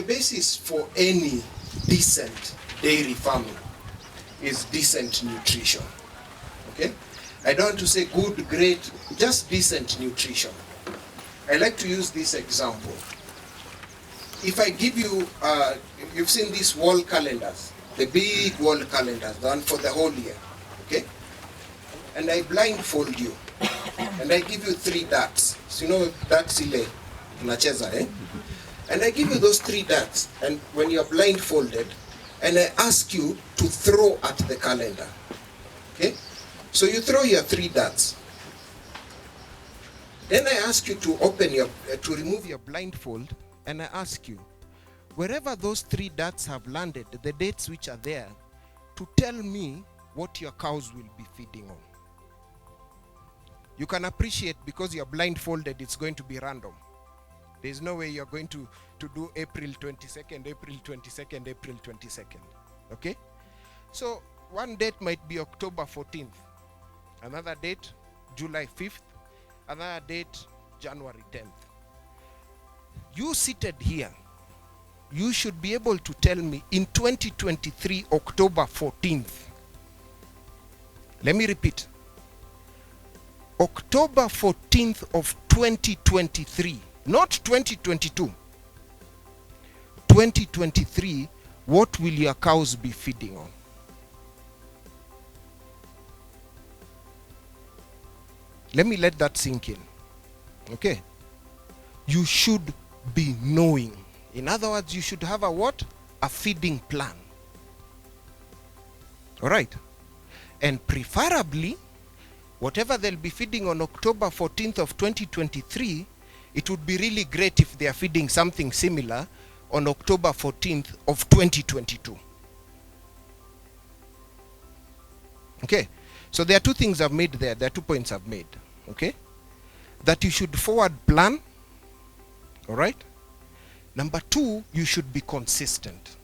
the basis for any decent dairy farming is decent nutrition. Okay? I don't want to say good, great, just decent nutrition. I like to use this example. If I give you, you've seen these wall calendars, the big wall calendars, the one for the whole year, okay? And I blindfold you, and I give you 3 darts. So you know darts ile unacheza, eh? And I give you those 3 darts, and when you're blindfolded, and I ask you to throw at the calendar, okay? So you throw your 3 darts. Then I ask you to open your, to remove your blindfold, and I ask you, wherever those 3 darts have landed, the dates which are there, to tell me what your cows will be feeding on. You can appreciate, because you're blindfolded, it's going to be random. There's no way you're going to do April 22nd, April 22nd, April 22nd. Okay? So one date might be October 14th. Another date, July 5th. Another date, January 10th. You seated here, you should be able to tell me in 2023, October 14th. Let me repeat. October 14th of 2023, not 2022. 2023, what will your cows be feeding on? Let me let that sink in. Okay? You should be knowing. In other words, you should have a what? A feeding plan. All right? And preferably, whatever they'll be feeding on October 14th of 2023, it would be really great if they are feeding something similar on October 14th of 2022. Okay? So there are 2 things I've made there. There are 2 points I've made. Okay? That you should forward plan. All right? Number 2, you should be consistent.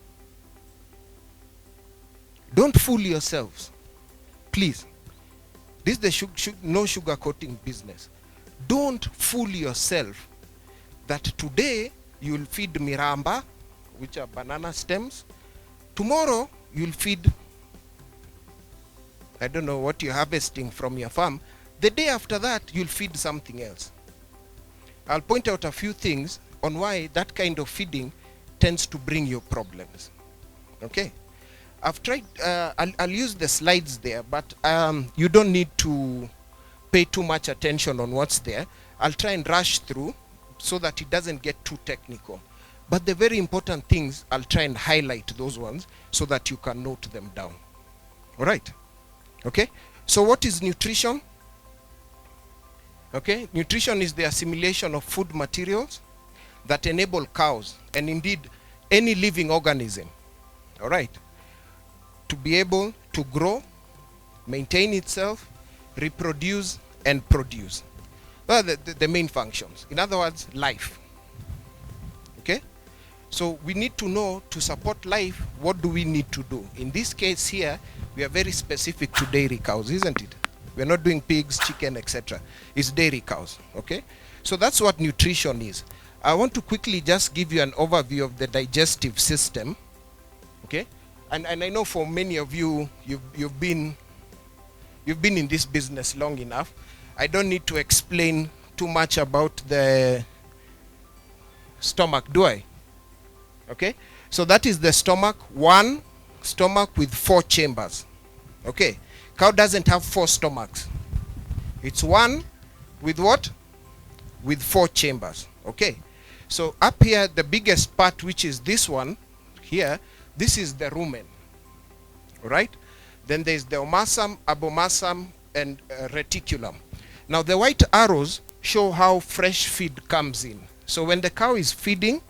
Don't fool yourselves. Please. This is the no sugar coating business. Don't fool yourself that today you'll feed miramba, which are banana stems. Tomorrow you'll feed, I don't know what you're harvesting from your farm. The day after that you'll feed something else. I'll point out a few things on why that kind of feeding tends to bring you problems. Okay? I've tried, I'll use the slides there, but you don't need to pay too much attention on what's there. I'll try and rush through so that it doesn't get too technical. But the very important things, I'll try and highlight those ones so that you can note them down. All right? Okay? So what is nutrition? Okay? Nutrition is the assimilation of food materials that enable cows, and indeed any living organism, all right, to be able to grow, maintain itself, reproduce, and produce. Well, the main functions. In other words, life. Okay? So we need to know, to support life, what do we need to do? In this case here, we are very specific to dairy cows, isn't it? We're not doing pigs, chicken, etc. It's dairy cows. Okay? So that's what nutrition is. I want to quickly just give you an overview of the digestive system. Okay? And I know for many of you, you've been in this business long enough. I don't need to explain too much about the stomach, do I? Okay? So that is the stomach. 1 stomach with 4 chambers. Okay? Cow doesn't have 4 stomachs. It's 1 with what? With 4 chambers. Okay? So up here, the biggest part, which is this one here, this is the rumen. All right? Then there's the omasum, abomasum, and reticulum. Now the white arrows show how fresh feed comes in. So when the cow is feeding,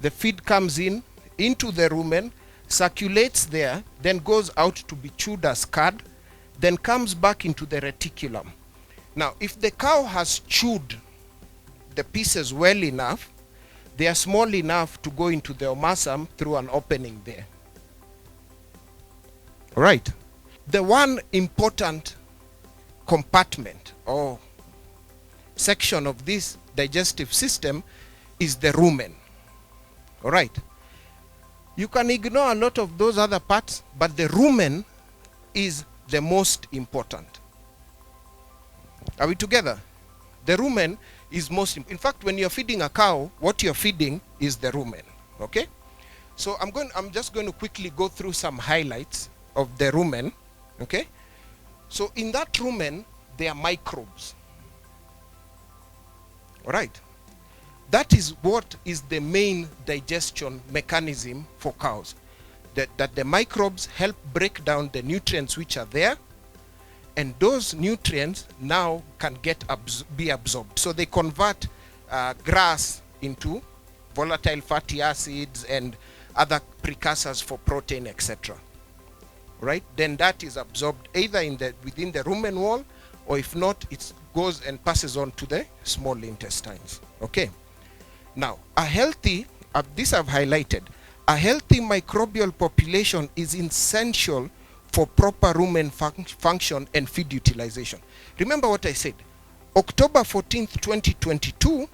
the feed comes in into the rumen, circulates there, then goes out to be chewed as cud, then comes back into the reticulum. Now if the cow has chewed the pieces well enough, they are small enough to go into the omasum through an opening there. All right? The one important compartment or section of this digestive system is the rumen. All right? You can ignore a lot of those other parts, but the rumen is the most important. Are we together? The rumen is most in fact, when you're feeding a cow, what you're feeding is the rumen. Okay? So I'm just going to quickly go through some highlights of the rumen. Okay? So in that rumen, there are microbes. All right? That is what is the main digestion mechanism for cows. That the microbes help break down the nutrients which are there, and those nutrients now can be absorbed. So they convert grass into volatile fatty acids and other precursors for protein, etc. Right? Then that is absorbed either within the rumen wall, or if not, it goes and passes on to the small intestines. Okay. Now, this I've highlighted, a healthy microbial population is essential for proper rumen function and feed utilization. Remember what I said, October 14th, 2022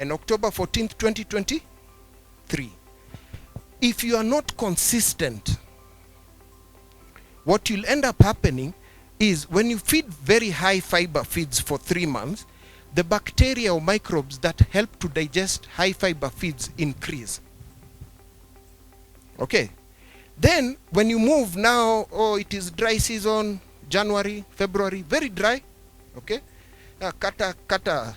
and October 14th, 2023. If you are not consistent, what will end up happening is when you feed very high fiber feeds for 3 months, the bacteria or microbes that help to digest high fiber feeds increase. Okay. Then when you move now, it is dry season, January, February, very dry. Okay. Kata.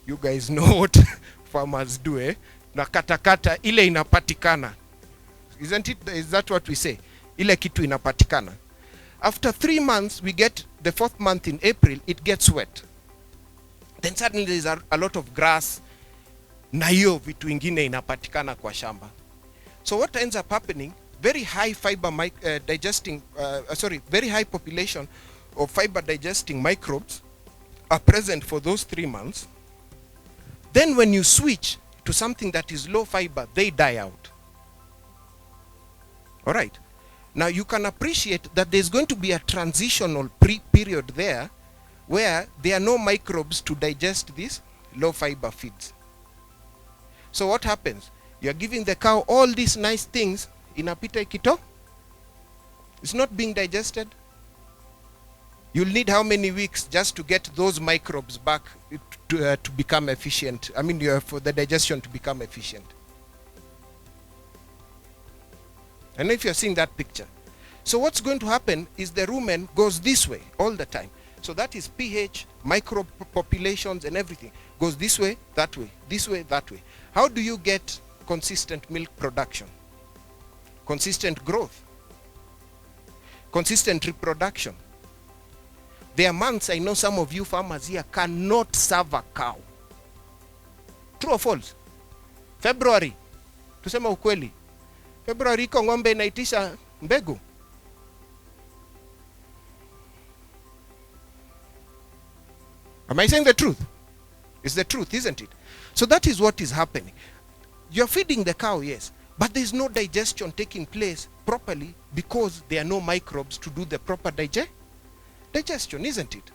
You guys know what farmers do, eh? Na kata ile inapatikana. Isn't it? Is that what we say? Ile kitu inapatikana. After 3 months, we get the 4th month in April, it gets wet. Then suddenly there's a lot of grass, na hiyo vitu ingine inapatikana kwa shamba. So what ends up happening, very high fiber very high population of fiber digesting microbes are present for those 3 months. Then when you switch to something that is low fiber, they die out. All right. Now you can appreciate that there's going to be a transitional period there where there are no microbes to digest these low fiber feeds. So what happens? You're giving the cow all these nice things, inapita ikito. It's not being digested. You'll need how many weeks just to get those microbes back to become efficient? I mean, for the digestion to become efficient. I don't know if you're seeing that picture. So what's going to happen is the rumen goes this way all the time. So that is pH, microbe populations and everything. Goes this way, that way, this way, that way. How do you get consistent milk production? Consistent growth. Consistent reproduction. There are months, I know some of you farmers here cannot serve a cow. True or false? February. Tusema ukweli. February iko ng'ombe inaitisha mbegu. Am I saying the truth? It's the truth, isn't it? So that is what is happening. You're feeding the cow, yes, but there's no digestion taking place properly because there are no microbes to do the proper digestion, isn't it?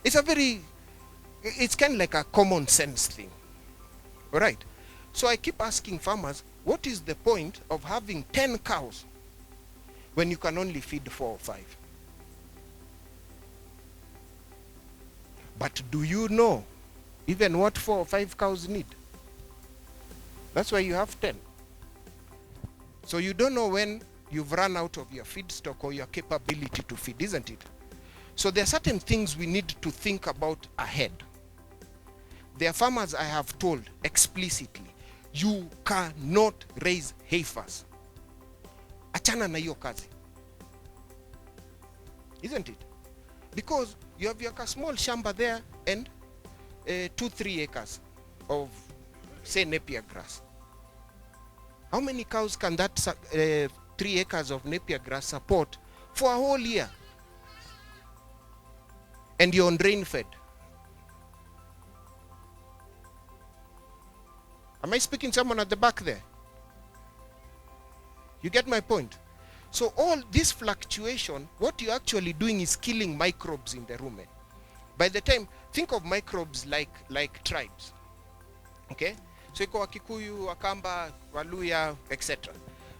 It's kind of like a common sense thing. All right. So I keep asking farmers, what is the point of having 10 cows when you can only feed 4 or 5? But do you know even what 4 or 5 cows need? That's why you have 10. So you don't know when you've run out of your feedstock or your capability to feed, isn't it? So there are certain things we need to think about ahead. There are farmers I have told explicitly, you cannot raise heifers. Achana na hiyo kazi. Isn't it? Because you have your small shamba there and 2-3 acres of, say, napier grass. How many cows can that 3 acres of napier grass support for a whole year? And you're on rain fed. Am I speaking to someone at the back there? You get my point? So all this fluctuation, what you're actually doing is killing microbes in the rumen. By the time, think of microbes like tribes. Okay? So iko Wakikuyu, Wakamba, Waluya, etc.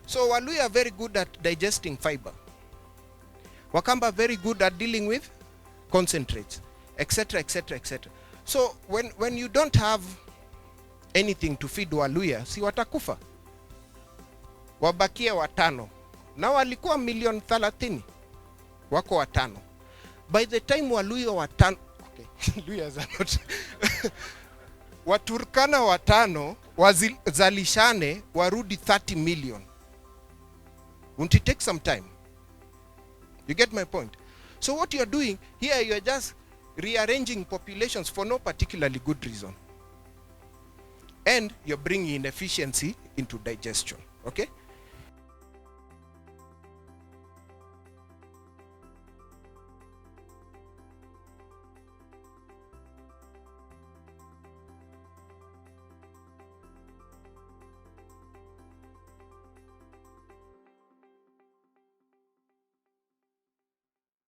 So Waluya are very good at digesting fiber. Wakamba are very good at dealing with concentrates, etc., etc., etc. So when you don't have anything to feed Waluya, si watakufa. Wabakia watano. Na walikuwa milioni 30. Wako watano. By the time Waluya watano, okay, Luyas are not. Waturkana watano wazalishane warudi 30 million. Won't it take some time? You get my point? So what you're doing here, you're just rearranging populations for no particularly good reason. And you're bringing inefficiency into digestion. Okay?